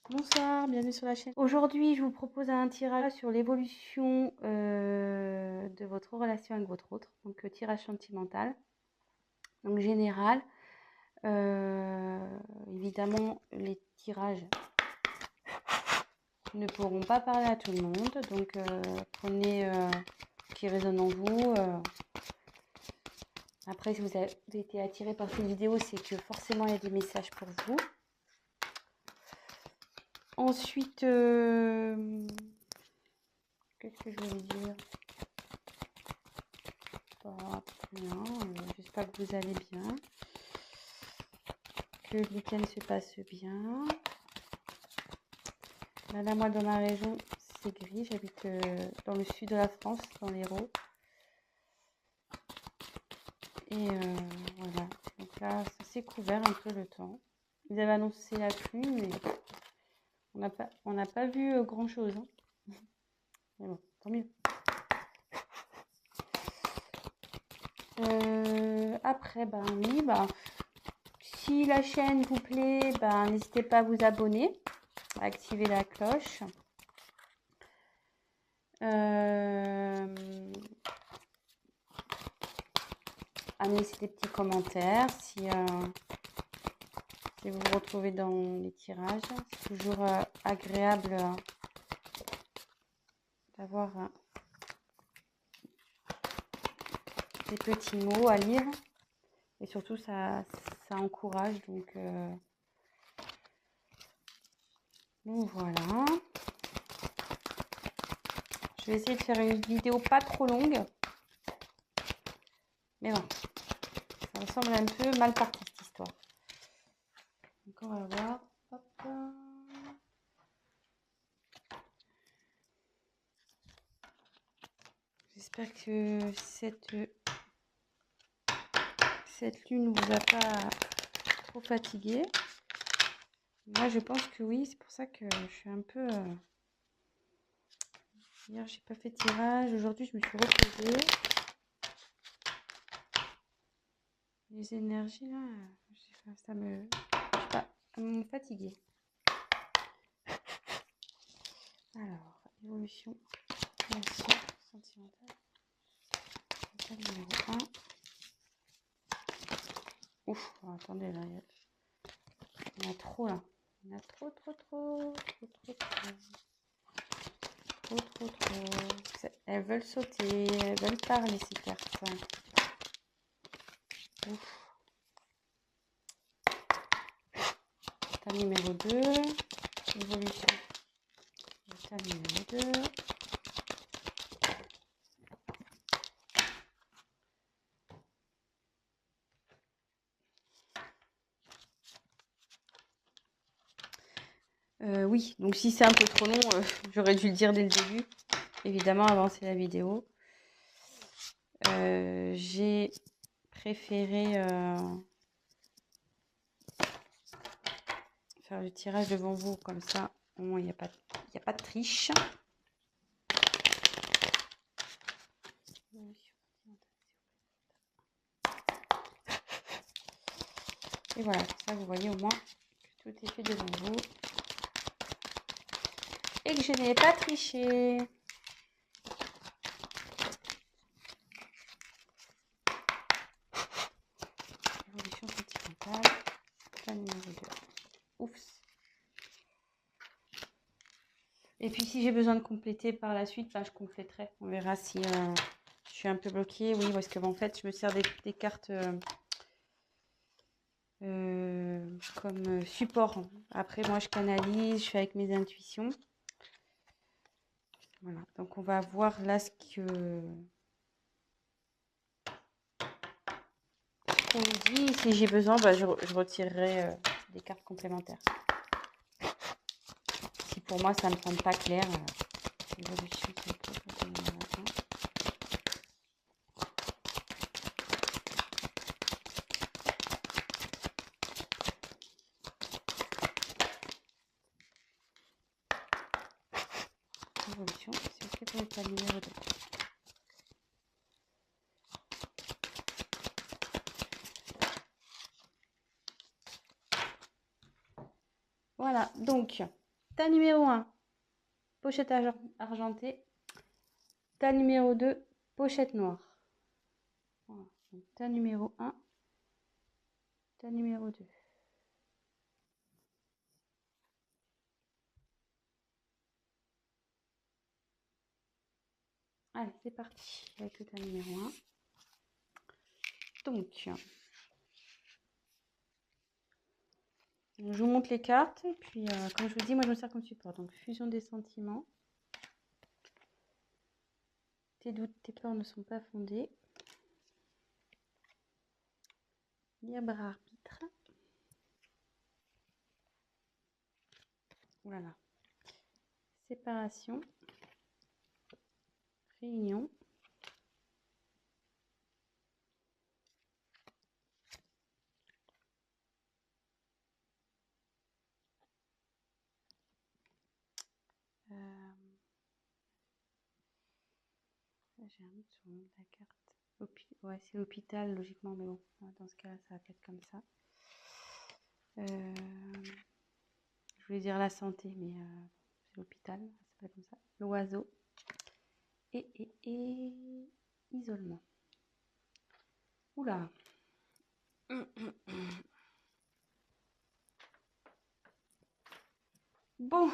Bonsoir, bienvenue sur la chaîne. Aujourd'hui, je vous propose un tirage sur l'évolution de votre relation avec votre autre. Donc, tirage sentimental. Donc, général. Évidemment, les tirages ne pourront pas parler à tout le monde. Donc, prenez ce qui résonne en vous. Après, si vous avez été attiré par cette vidéo, c'est que forcément, il y a des messages pour vous. Ensuite, qu'est-ce que je voulais dire? Pas bien, j'espère que vous allez bien, que le week-end se passe bien. Là, moi, dans ma région, c'est gris. J'habite dans le sud de la France, dans l'Hérault. Et voilà. Donc là, ça s'est couvert un peu le temps. Ils avaient annoncé la pluie, mais on n'a pas vu grand-chose. Hein. Mais bon, tant mieux. Après, ben oui, si la chaîne vous plaît, n'hésitez pas à vous abonner, à activer la cloche. À me laisser des petits commentaires si vous vous retrouvez dans les tirages. C'est toujours agréable d'avoir des petits mots à lire. Et surtout, ça encourage. Donc voilà. Je vais essayer de faire une vidéo pas trop longue. Mais bon, ça me semble un peu mal parti cette histoire. Donc on va voir. Hop. J'espère que cette lune ne vous a pas trop fatigué. Moi, je pense que oui. C'est pour ça que je suis un peu... Hier, j'ai pas fait de tirage. Aujourd'hui, je me suis reposée. Les énergies, là, ça me... Je sais pas, elles m'ont fatiguée. Alors, évolution, relation sentimentale. Numéro 1. Ouf, oh, attendez, là, il y en a trop, là. Il y en a trop. Elles veulent sauter, elles veulent parler, ces cartes. Ouf. Carte numéro 2. Évolution. Carte numéro 2. Oui, donc si c'est un peu trop long, j'aurais dû le dire dès le début. Évidemment, avancer la vidéo. J'ai préféré faire le tirage devant vous, comme ça, au moins il n'y a pas de triche. Et voilà, comme ça vous voyez au moins que tout est fait devant vous. Et que je n'ai pas triché. Évolution sentimentale. Plan numéro 2. Oups. Et puis si j'ai besoin de compléter par la suite, je compléterai. On verra si je suis un peu bloquée. Oui, parce que en fait, je me sers des cartes comme support. Après, moi, je canalise, je fais avec mes intuitions. Voilà, donc on va voir là ce qu'on nous dit. Si j'ai besoin, je retirerai des cartes complémentaires. Si pour moi, ça ne me semble pas clair, l'évolution, c'est ok pour le tas numéro 2. Voilà, donc tas numéro 1, pochette argentée. Tas numéro 2, pochette noire. Voilà. Donc, tas numéro 1, tas numéro 2. Allez, c'est parti avec le tas numéro 1. Donc, je vous montre les cartes. Et puis, comme je vous dis, moi, je me sers comme support. Donc, fusion des sentiments. Tes doutes, tes peurs ne sont pas fondés. Libre arbitre. Voilà. Séparation. Réunion. J'ai un doute sur le nom de la carte. Ouais, c'est l'hôpital, logiquement, mais bon, dans ce cas-là, ça va être comme ça. Je voulais dire la santé, mais c'est l'hôpital, ça s'appelle comme ça. L'oiseau. Et isolement. Oula. Bon.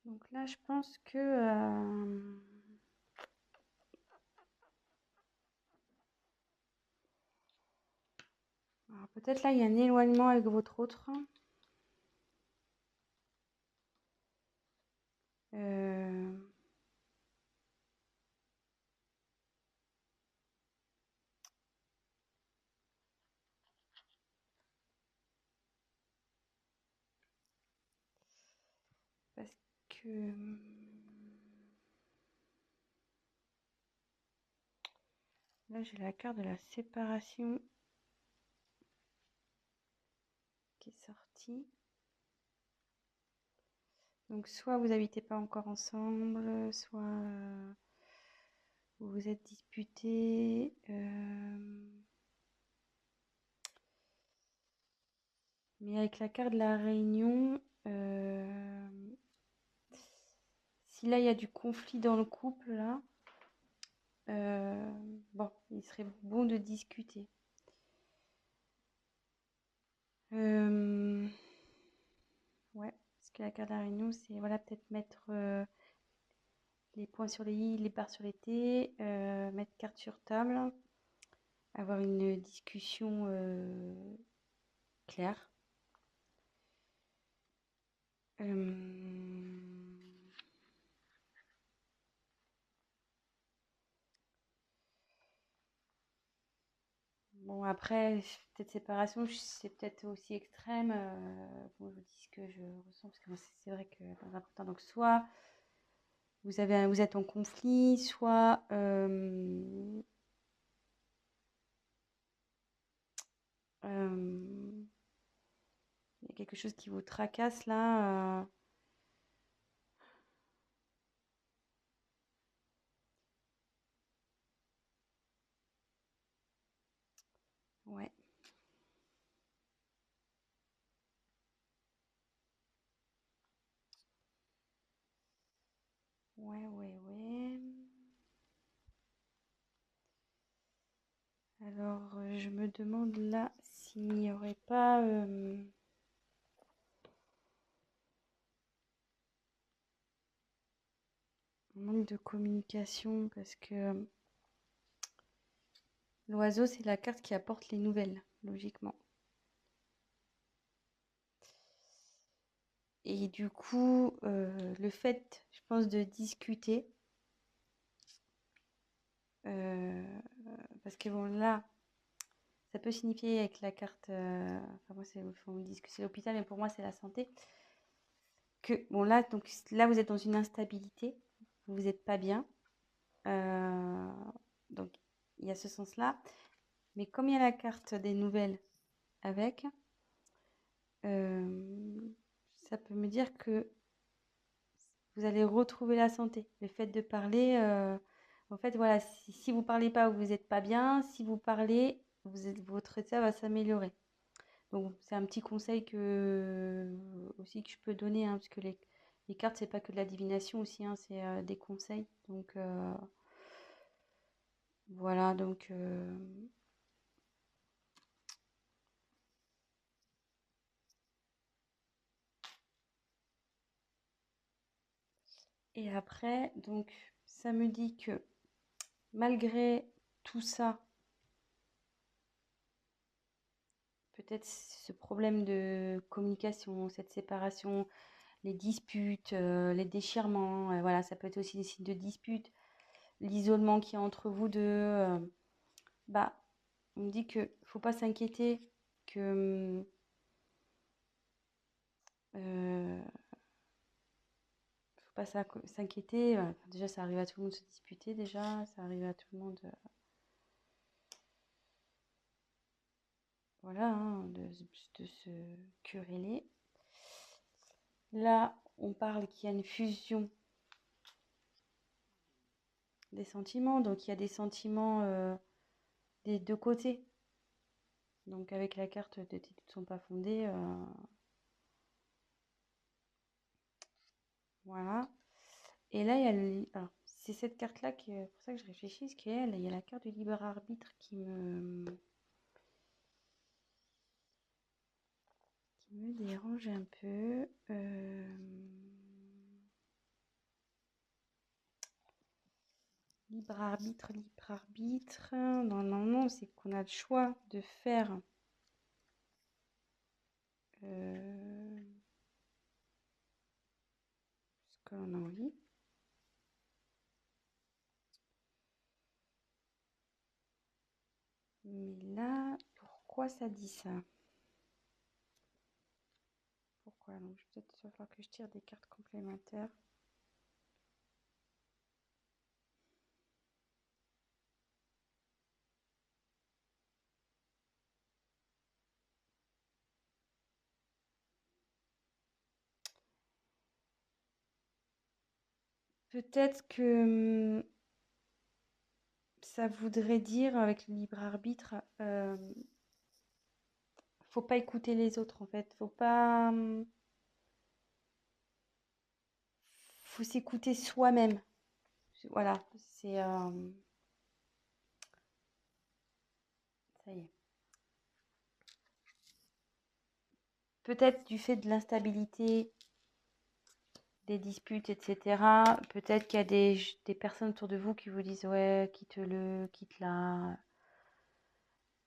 Donc là, je pense que... alors peut-être là, il y a un éloignement avec votre autre. Parce que... là, j'ai la carte de la séparation qui est sortie. Donc, soit vous n'habitez pas encore ensemble, soit vous vous êtes disputés. Mais avec la carte de la réunion, si là, il y a du conflit dans le couple, là, bon, il serait bon de discuter. Ouais, parce que la carte de la réunion, c'est voilà, peut-être mettre les points sur les i, les barres sur les t, mettre carte sur table, avoir une discussion claire. Bon, après, peut-être séparation, c'est peut-être aussi extrême. Bon, je vous dis ce que je ressens, parce que c'est vrai que c'est important. Donc, soit vous êtes en conflit, soit il y a quelque chose qui vous tracasse là. Ouais. Ouais. Alors, je me demande là s'il n'y aurait pas un manque de communication, parce que l'oiseau, c'est la carte qui apporte les nouvelles, logiquement. Et du coup, le fait, je pense, de discuter, parce que bon, là, ça peut signifier avec la carte, enfin moi, on me dit que c'est l'hôpital, mais pour moi, c'est la santé, que, bon, là, donc, là, vous êtes dans une instabilité, vous n'êtes pas bien, donc, il y a ce sens-là, mais comme il y a la carte des nouvelles avec, ça peut me dire que vous allez retrouver la santé. Le fait de parler, en fait, voilà, si vous parlez pas, vous n'êtes pas bien. Si vous parlez, votre état va s'améliorer. Donc, c'est un petit conseil aussi que je peux donner, hein, parce que les cartes, c'est pas que de la divination aussi, hein, c'est des conseils. Donc, voilà, donc... Et après, donc, ça me dit que malgré tout ça, peut-être ce problème de communication, cette séparation, les disputes, les déchirements, voilà, ça peut être aussi des signes de dispute, l'isolement qu'il y a entre vous deux, bah, on me dit que faut pas s'inquiéter, que faut pas s'inquiéter. Déjà, ça arrive à tout le monde de se disputer, déjà, ça arrive à tout le monde, voilà, hein, de se quereller. Là, on parle qu'il y a une fusion des sentiments, donc il y a des sentiments des deux côtés. Donc avec la carte de tes doutes ne sont pas fondés, voilà. Et là, il y a alors, c'est cette carte-là qui est pour ça que je réfléchis, parce qu'il y a la carte du libre arbitre qui me dérange un peu. Libre arbitre, libre arbitre. Non, non, non, c'est qu'on a le choix de faire. Ce qu'on a envie. Mais là, pourquoi ça dit ça? Pourquoi? Donc, peut-être il va falloir que je tire des cartes complémentaires. Peut-être que ça voudrait dire, avec le libre arbitre, faut pas écouter les autres en fait. Faut s'écouter soi-même. Voilà, c'est ça y est. Peut-être du fait de l'instabilité, des disputes, etc. Peut-être qu'il y a des personnes autour de vous qui vous disent ouais, quitte-le, quitte-la.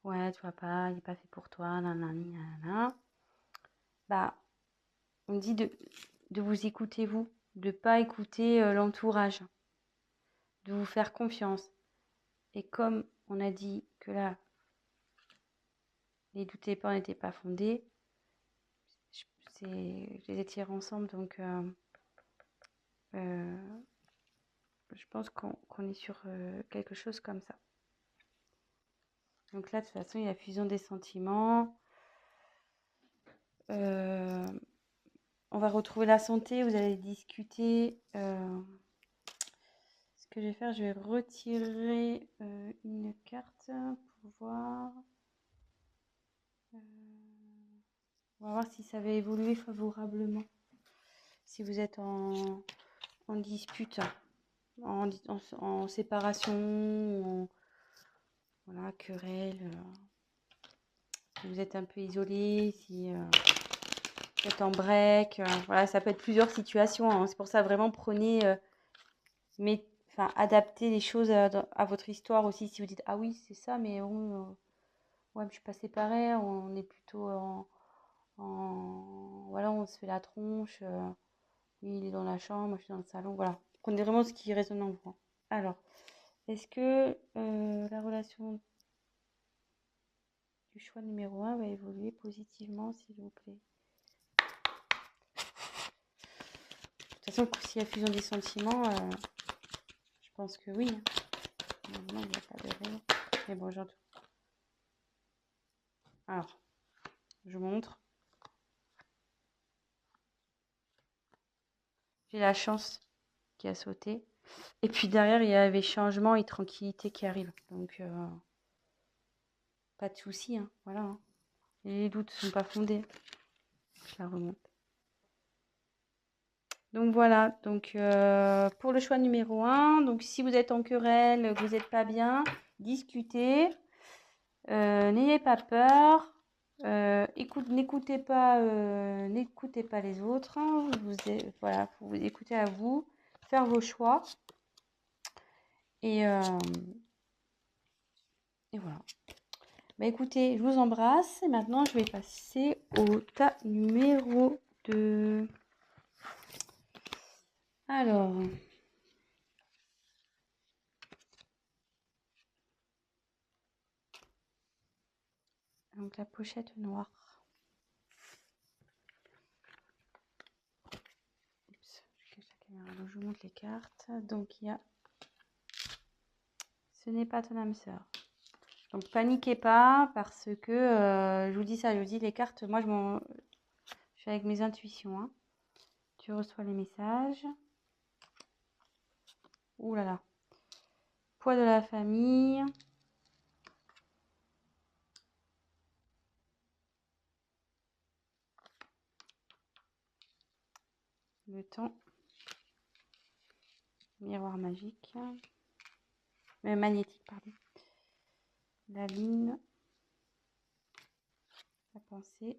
Ouais, tu vois pas, il n'est pas fait pour toi, nanani, nanana. Bah, on me dit de vous écouter vous, de pas écouter l'entourage, de vous faire confiance. Et comme on a dit que là, les doutes et peurs n'étaient pas fondés, je les ai tirés ensemble, donc je pense qu'on est sur quelque chose comme ça. Donc là, de toute façon, il y a fusion des sentiments. On va retrouver la santé, vous allez discuter. Ce que je vais faire, je vais retirer une carte pour voir. On va voir si ça va évoluer favorablement. Si vous êtes en dispute, en séparation, voilà, querelle, si vous êtes un peu isolé, si vous êtes en break, voilà, ça peut être plusieurs situations, hein. C'est pour ça, vraiment, prenez, adaptez les choses à votre histoire aussi. Si vous dites, ah oui, c'est ça, mais bon, ouais, mais je suis pas séparée, on est plutôt voilà, on se fait la tronche, lui, il est dans la chambre, moi, je suis dans le salon, voilà. Prenez vraiment ce qui résonne en vous, hein. Alors, est-ce que la relation du choix numéro 1 va évoluer positivement, s'il vous plaît? De toute façon, s'il y a fusion des sentiments, je pense que oui, hein. Non, il n'y a pas de raison. Mais bon, j'entends. Alors, je vous montre. J'ai la chance qui a sauté. Et puis derrière, il y avait changement et tranquillité qui arrive. Donc, pas de souci, hein. Voilà, hein. Et les doutes ne sont pas fondés. Je la remonte. Donc voilà, donc pour le choix numéro 1, donc si vous êtes en querelle, que vous n'êtes pas bien, discutez, n'ayez pas peur, n'écoutez pas les autres, hein, voilà, vous écoutez à vous, faire vos choix, et voilà. Bah écoutez, je vous embrasse, et maintenant je vais passer au tas numéro 2. Alors... Donc la pochette noire. Oups, je cache la caméra. Donc je vous montre les cartes. Donc il y a ce n'est pas ton âme sœur. Donc paniquez pas parce que je vous dis ça, je vous dis les cartes, moi je suis avec mes intuitions. Hein. Tu reçois les messages. Ouh là là. Poids de la famille. Le temps. Miroir magique. Magnétique, pardon. La lune. La pensée.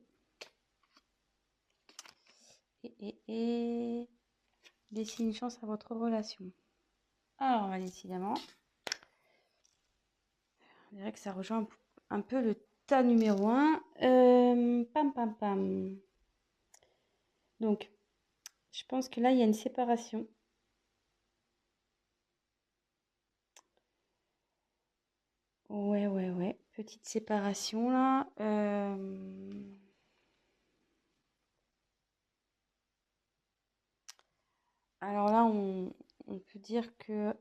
Et laissez une chance à votre relation. Alors, décidément, on dirait que ça rejoint un peu le tas numéro 1. Pam, pam, pam. Donc, je pense que là, il y a une séparation. Ouais. Petite séparation, là. Alors là, on peut dire que...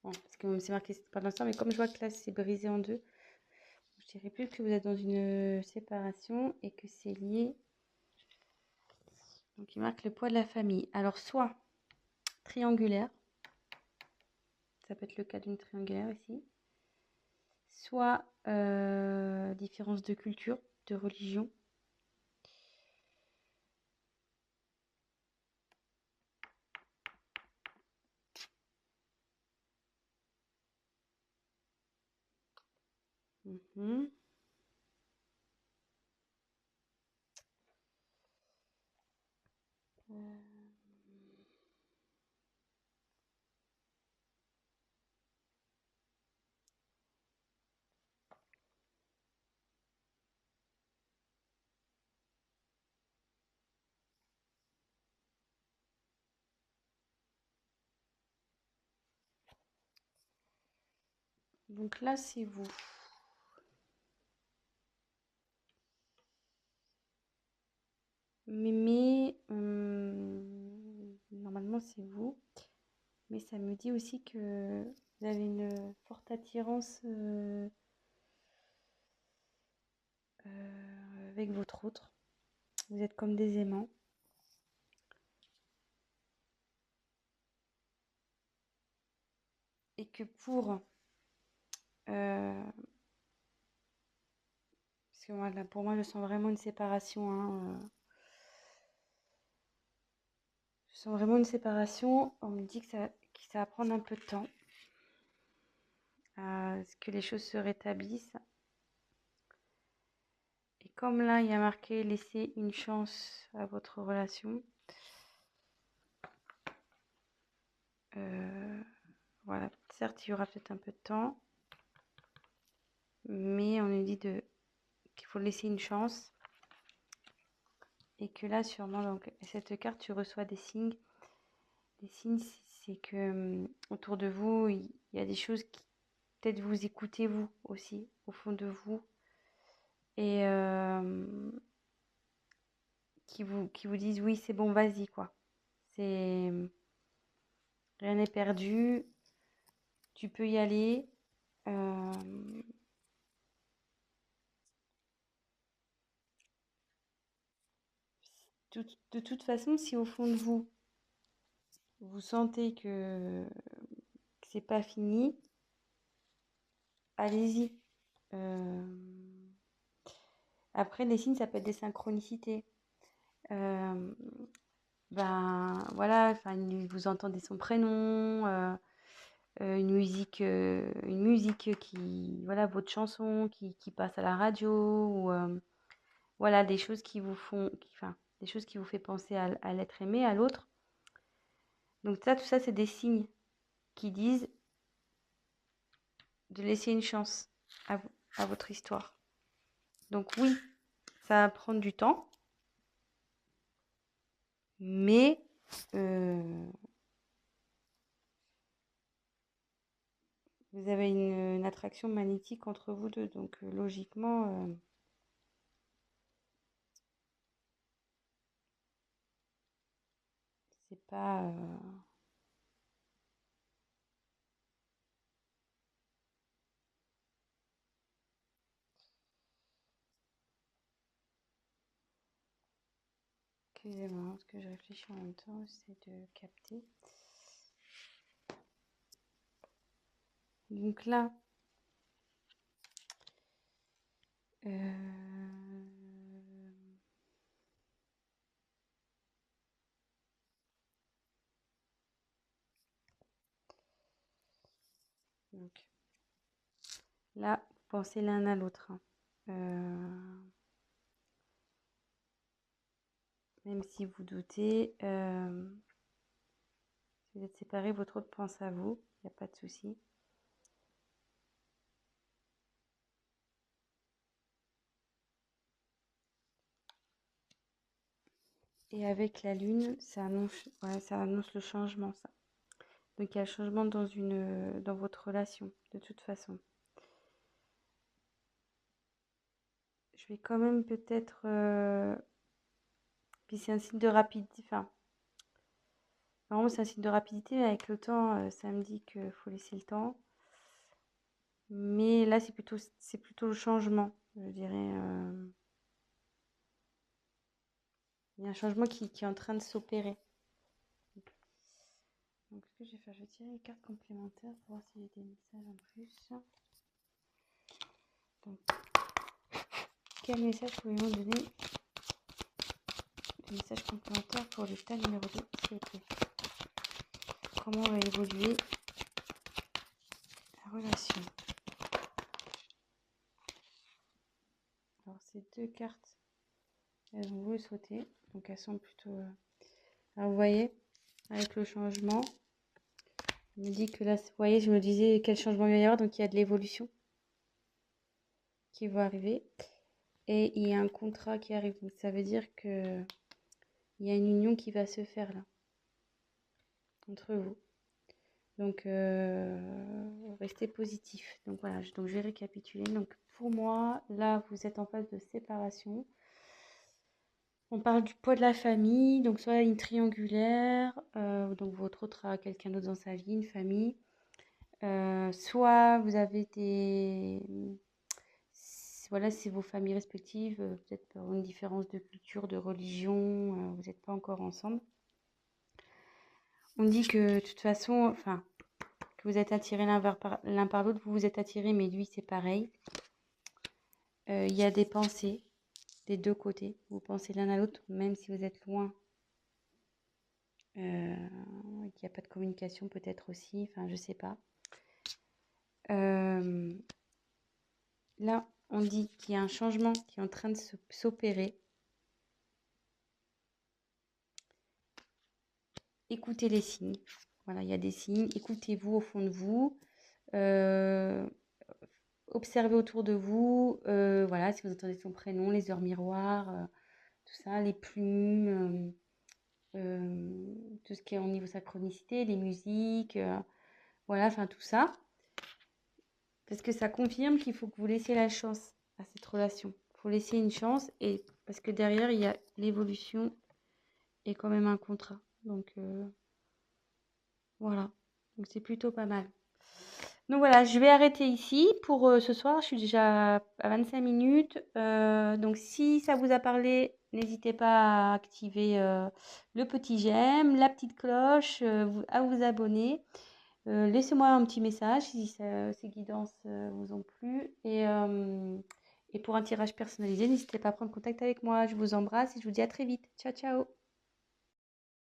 Bon, parce que c'est marqué pas l'instant, mais comme je vois que là, c'est brisé en deux, je dirais plus que vous êtes dans une séparation et que c'est lié. Donc, il marque le poids de la famille. Alors, soit triangulaire, ça peut être le cas d'une triangulaire ici, soit différence de culture, de religion. Donc là, c'est vous. Mais normalement, c'est vous. Mais ça me dit aussi que vous avez une forte attirance avec votre autre. Vous êtes comme des aimants. Et que pour... parce que moi, là, pour moi, je sens vraiment une séparation. Hein, je sens vraiment une séparation. On me dit que ça va prendre un peu de temps. À ce que les choses se rétablissent. Et comme là, il y a marqué laisser une chance à votre relation. Voilà, certes, il y aura peut-être un peu de temps. Mais on nous dit qu'il faut laisser une chance. Et que là, sûrement, donc, cette carte, tu reçois des signes. Les signes, c'est que autour de vous, il y a des choses qui peut-être vous écoutez vous aussi, au fond de vous. Et qui vous disent oui, c'est bon, vas-y, quoi. C'est rien n'est perdu, tu peux y aller. De toute façon, si au fond de vous, vous sentez que c'est pas fini, allez-y. Après, les signes, ça peut être des synchronicités. Ben voilà, enfin, vous entendez son prénom, une musique qui, voilà, votre chanson qui passe à la radio, ou voilà, des choses qui vous font, enfin, des choses qui vous fait penser à l'être aimé, à l'autre. Donc ça, tout ça, c'est des signes qui disent de laisser une chance à votre histoire. Donc oui, ça va prendre du temps, mais vous avez une attraction magnétique entre vous deux. Donc logiquement, c'est pas... Excusez-moi, parce que je réfléchis en même temps, j'essaie de capter. Donc là, donc, là, vous pensez l'un à l'autre, hein. Même si vous doutez, si vous êtes séparés, votre autre pense à vous, il n'y a pas de souci. Et avec la lune, ça annonce le changement, ça. Donc il y a un changement dans votre relation, de toute façon. Je vais quand même peut-être... puis c'est un signe de rapidité, enfin, vraiment c'est un signe de rapidité, mais avec le temps, ça me dit qu'il faut laisser le temps. Mais là, c'est plutôt le changement, je dirais. Il y a un changement qui est en train de s'opérer. Donc, ce que je vais faire, je vais tirer une carte complémentaire pour voir s'il y a des messages en plus. Donc, quel message pourrions donner? Des messages complémentaires pour l'état numéro 2, s'il vous plaît. Comment va évoluer la relation? Alors, ces deux cartes, elles ont voulu sauter. Donc, elles sont plutôt... Alors, vous voyez, avec le changement, je me dis que là, vous voyez, je me disais quel changement il va y avoir. Donc, il y a de l'évolution qui va arriver. Et il y a un contrat qui arrive. Donc, ça veut dire que il y a une union qui va se faire là, entre vous. Donc, restez positif. Donc, voilà, donc, je vais récapituler. Donc, pour moi, là, vous êtes en phase de séparation. On parle du poids de la famille, donc soit une triangulaire, donc votre autre a quelqu'un d'autre dans sa vie, une famille. Soit vous avez voilà, c'est vos familles respectives, peut-être pour une différence de culture, de religion, vous n'êtes pas encore ensemble. On dit que de toute façon, enfin, que vous êtes attirés l'un par l'autre, vous vous êtes attirés, mais lui c'est pareil. Il y a des pensées des deux côtés, vous pensez l'un à l'autre, même si vous êtes loin. Il n'y a pas de communication peut-être aussi, enfin je sais pas. Là, on dit qu'il y a un changement qui est en train de s'opérer. Écoutez les signes. Voilà, il y a des signes. Écoutez-vous au fond de vous. Observez autour de vous. Voilà, si vous entendez son prénom, les heures miroirs, tout ça, les plumes, tout ce qui est au niveau synchronicité, les musiques, voilà, enfin tout ça. Parce que ça confirme qu'il faut que vous laissiez la chance à cette relation. Il faut laisser une chance, et parce que derrière, il y a l'évolution et quand même un contrat. Donc, voilà. Donc, c'est plutôt pas mal. Donc, voilà, je vais arrêter ici pour ce soir. Je suis déjà à 25 minutes. Donc, si ça vous a parlé, n'hésitez pas à activer le petit j'aime, la petite cloche, à vous abonner. Laissez-moi un petit message si ces guidances vous ont plu. Et pour un tirage personnalisé, n'hésitez pas à prendre contact avec moi. Je vous embrasse et je vous dis à très vite. Ciao, ciao!